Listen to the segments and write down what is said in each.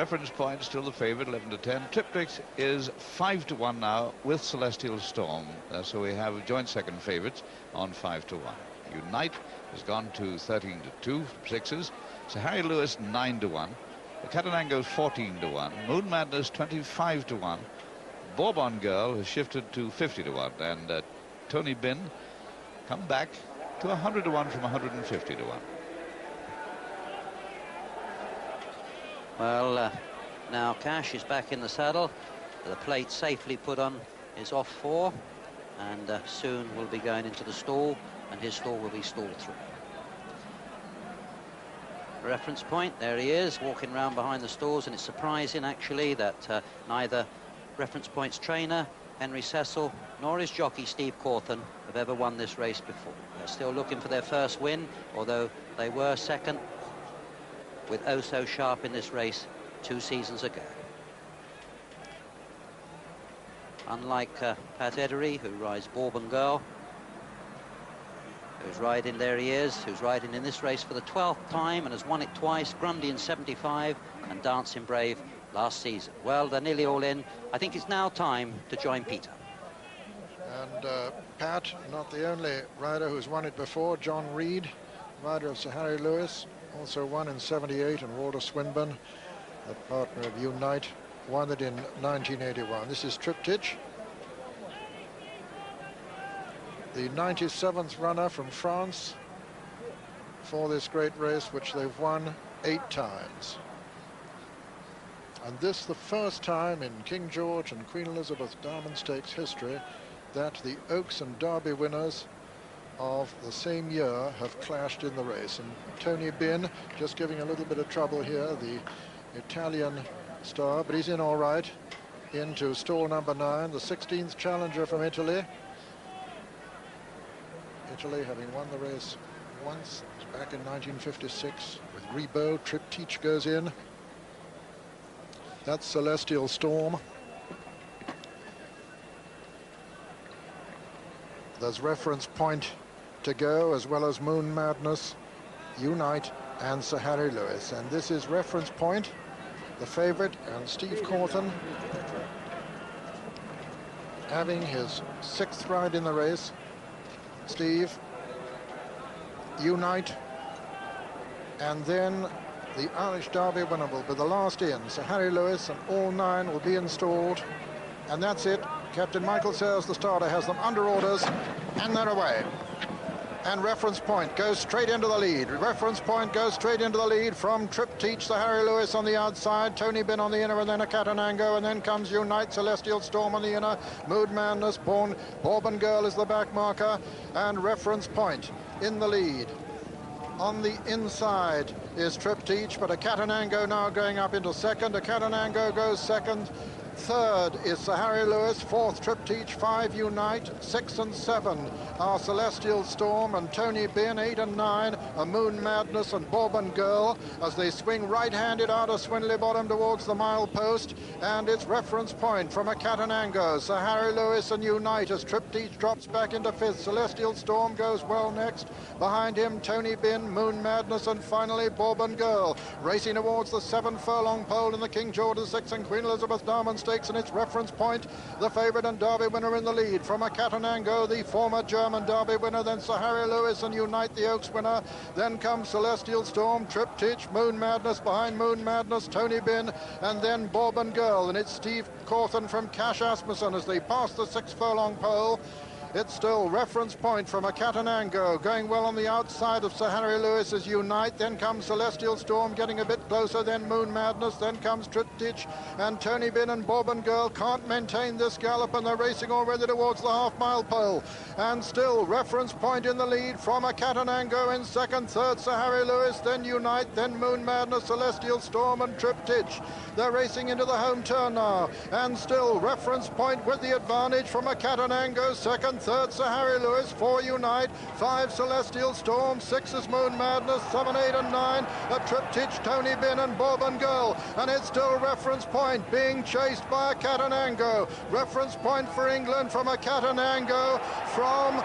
Reference point still the favourite, 11 to 10. Triptych is 5 to 1 now with Celestial Storm. So we have joint second favourites on 5 to 1. Unite has gone to 13 to 2 from sixes. So Harry Lewis 9 to 1. The Catanango 14 to 1. Moon Madness 25 to 1. Bourbon Girl has shifted to 50 to 1. And Tony Bin come back to 100 to 1 from 150 to 1. Well, now Cash is back in the saddle. The plate safely put on is off 4, and soon will be going into the stall, and his stall will be stalled through. Reference point, there he is, walking round behind the stalls, and it's surprising actually that neither Reference Point's trainer, Henry Cecil, nor his jockey, Steve Cauthen, have ever won this race before. They're still looking for their first win, although they were second with Oh So Sharp in this race 2 seasons ago. Unlike Pat Edery, who rides Bourbon Girl, who's riding, there he is, who's riding in this race for the 12th time and has won it twice, Grundy in 75 and Dancing Brave last season. Well, they're nearly all in. I think it's now time to join Peter. And Pat, not the only rider who's won it before. John Reed, rider of Sir Harry Lewis, also won in 78, and Walter Swinburne, the partner of Unite, won it in 1981. This is Triptych, the 97th runner from France for this great race, which they've won 8 times. And this the first time in King George and Queen Elizabeth Diamond Stakes history that the Oaks and Derby winners of the same year have clashed in the race. And Tony Bin just giving a little bit of trouble here, the Italian star, but he's in all right, into stall number 9, the 16th challenger from Italy. Italy having won the race once back in 1956 with Ribot. Triptych goes in. That's Celestial Storm. There's Reference Point to go, as well as Moon Madness, Unite, and Sir Harry Lewis. And this is Reference Point, the favourite, and Steve Cauthen having his 6th ride in the race. Steve, Unite, and then the Irish Derby winner will be the last in. Sir Harry Lewis, and all 9 will be installed. And that's it. Captain Michael Sayers, the starter, has them under orders, and they're away. And Reference Point goes straight into the lead. Reference Point goes straight into the lead from Triptych, Sir Harry Lewis on the outside, Tony Bin on the inner, and then a Catanango, and then comes Unite, Celestial Storm on the inner, Mood Madness, Bourbon Girl is the back marker, and Reference Point in the lead. On the inside is Triptych, but a Catanango now going up into second. A Catanango goes second. Third is Sir Harry Lewis, 4th Triptych, 5 Unite, 6 and 7 are Celestial Storm and Tony Bin, 8 and 9 are Moon Madness and Bourbon Girl as they swing right-handed out of Swinley Bottom towards the mile post, and it's Reference Point from a Catanango. Sir Harry Lewis and Unite as Triptych drops back into 5th. Celestial Storm goes well next. Behind him, Tony Bin, Moon Madness, and finally Bourbon Girl. Racing towards the 7-furlong pole in the King George VI and Queen Elizabeth Diamond Stakes, and it's Reference Point, the favourite and Derby winner in the lead. From a Catanango, the former German Derby winner, then Sir Harry Lewis and Unite, the Oaks winner. Then comes Celestial Storm, Triptych, Moon Madness, behind Moon Madness, Tony Bin, and then Bourbon Girl. And it's Steve Cauthen from Cash Asmussen as they pass the 6-furlong pole. It's still Reference Point from a Catanango, going well on the outside of Sir Harry Lewis as Unite. Then comes Celestial Storm getting a bit closer, then Moon Madness, then comes Triptych, and Tony Bin and Bourbon Girl can't maintain this gallop, and they're racing already towards the half-mile pole. And still Reference Point in the lead from a Catanango in second, third Sir Harry Lewis, then Unite, then Moon Madness, Celestial Storm and Triptych. They're racing into the home turn now, and still Reference Point with the advantage from a Catanango, second, third Sir Harry Lewis, 4 Unite, 5 Celestial Storm, 6 is Moon Madness, 7, 8 and 9 a Triptych, Tony Bin and Bourbon Girl, and it's still Reference Point being chased by a Catanango. Reference Point for England from a Catanango from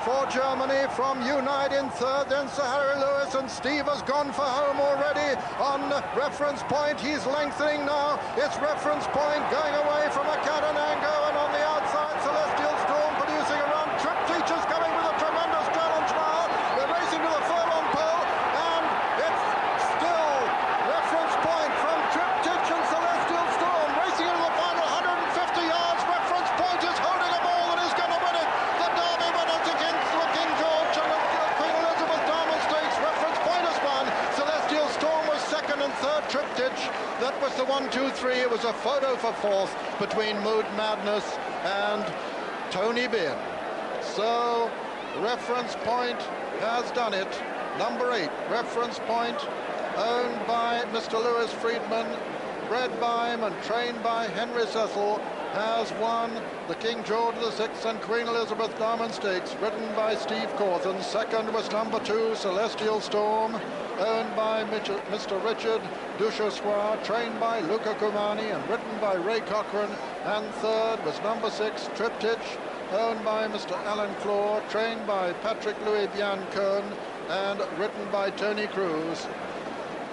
for Germany from Unite in third, then Sir Harry Lewis, and Steve has gone for home already on reference point. He's lengthening now. It's reference point going away from a Cauthen, and on the outside, Celestial Storm producing a run. Triptych is coming with a tremendous challenge now. They're racing to the furlong pole, and it's still reference point from Triptych and Celestial Storm racing into the final 150 yards. Reference point is holding a ball and is going to win it. The Derby winners against the King George and the Queen Elizabeth Diamond Stakes. Reference point has won. Celestial Storm was second and third. Triptych, that was the 1-2-3. It was a photo for fourth between Mood Madness and Tony Benn. So reference point has done it. Number 8, reference point, owned by Mr. Lewis Friedman, bred by him and trained by Henry Cecil, has won the King George VI and Queen Elizabeth Diamond Stakes, ridden by Steve Cauthen. Second was number 2, Celestial Storm, owned by Mr. Richard Duchessois, trained by Luca Cumani and ridden by Ray Cochrane. And third was number 6, Triptych, owned by Mr. Alan Claw, trained by Patrick Louis Biancone and written by Tony Cruz,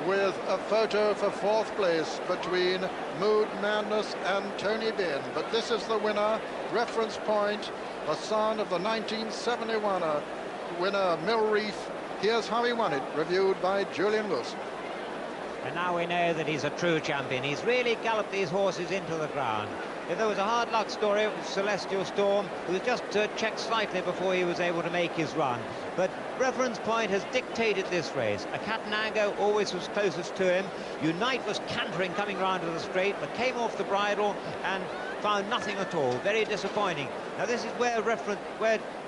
with a photo for fourth place between Mood Madness and Tony Benn. But this is the winner, reference point, the son of the 1971 winner Mill Reef. Here's how he won it, reviewed by Julian Wilson. And now we know that he's a true champion. He's really galloped these horses into the ground. If there was a hard luck story, it was Celestial Storm, who was just checked slightly before he was able to make his run. But reference point has dictated this race. A Catenango always was closest to him. Unite was cantering coming round to the straight, but came off the bridle and found nothing at all. Very disappointing. Now this is where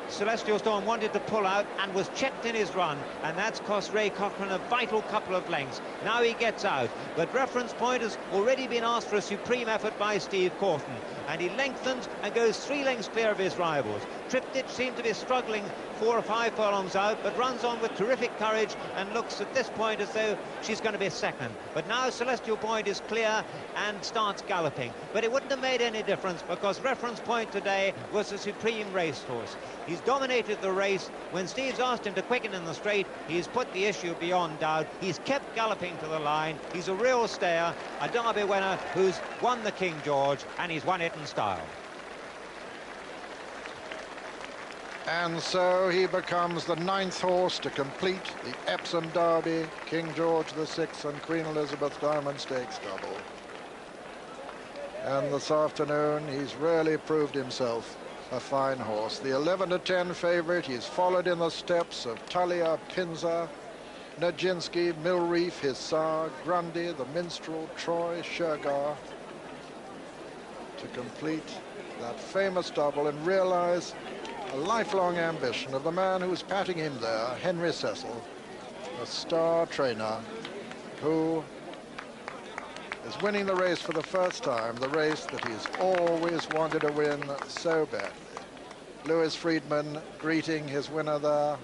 Celestial Storm wanted to pull out and was checked in his run, and that's cost Ray Cochrane a vital couple of lengths. Now he gets out, but reference point has already been asked for a supreme effort by Steve Cauthen, and he lengthens and goes 3 lengths clear of his rivals. Triptych seemed to be struggling 4 or 5 furlongs out, but runs on with terrific courage and looks at this point as though she's going to be second. But now Celestial Point is clear and starts galloping. But it wouldn't have made any difference, because reference point today was a supreme racehorse. He's dominated the race. When Steve's asked him to quicken in the straight, he's put the issue beyond doubt. He's kept galloping to the line. He's a real stayer, a Derby winner who's won the King George, and he's won it in style. And so he becomes the 9th horse to complete the Epsom Derby, King George VI and Queen Elizabeth Diamond Stakes double. And this afternoon, he's really proved himself a fine horse. The 11-10 favourite, he's followed in the steps of Talia, Pinza, Nijinsky, Mill Reef, his sire, Grundy, the Minstrel, Troy, Shergar, to complete that famous double and realise a lifelong ambition of the man who's patting him there, Henry Cecil, a star trainer who is winning the race for the first time, the race that he's always wanted to win so badly. Lewis Friedman greeting his winner there.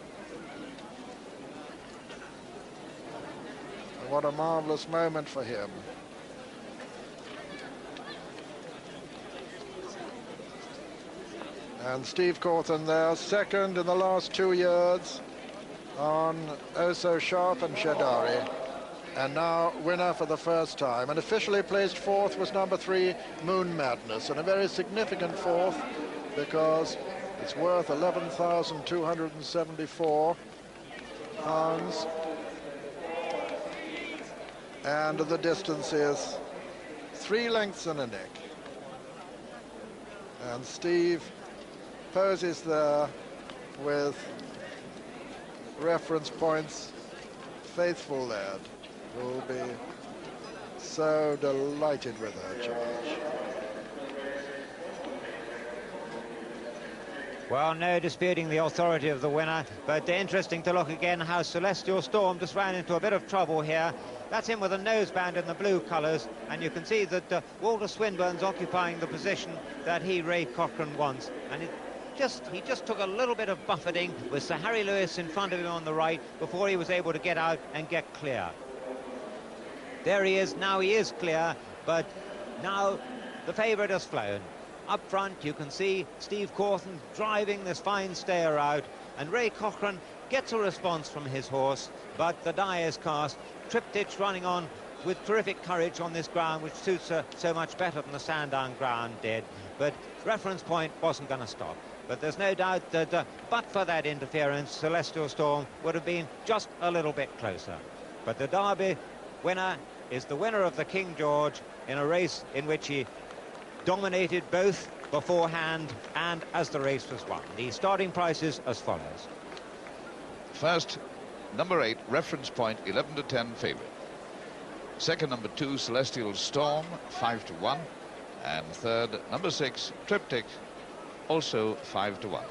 And what a marvellous moment for him. And Steve Cauthen there, second in the last 2 years on Oso Sharp and Shadari, and now winner for the first time. And officially placed fourth was number 3, Moon Madness, and a very significant fourth because it's worth £11,274, and the distance is 3 lengths and a neck. And Steve poses there with reference points, faithful lad, who will be so delighted with her charge. Well, no disputing the authority of the winner, but interesting to look again how Celestial Storm just ran into a bit of trouble here. That's him with a noseband in the blue colours, and you can see that Walter Swinburne's occupying the position that Ray Cochrane wants, and he just took a little bit of buffeting with Sir Harry Lewis in front of him on the right before he was able to get out and get clear. There he is, now he is clear, but now the favourite has flown. Up front you can see Steve Cauthen driving this fine stayer out, and Ray Cochran gets a response from his horse, but the die is cast. Triptych running on with terrific courage on this ground, which suits her so much better than the Sandown ground did. But Reference Point wasn't going to stop. But there's no doubt that but for that interference, Celestial Storm would have been just a little bit closer. But the Derby winner is the winner of the King George in a race in which he dominated both beforehand and as the race was won. The starting prices as follows. First, number 8, Reference Point, 11 to 10 favourite. Second, number 2, Celestial Storm, 5 to 1. And third, number 6, Triptych, also 5 to 1.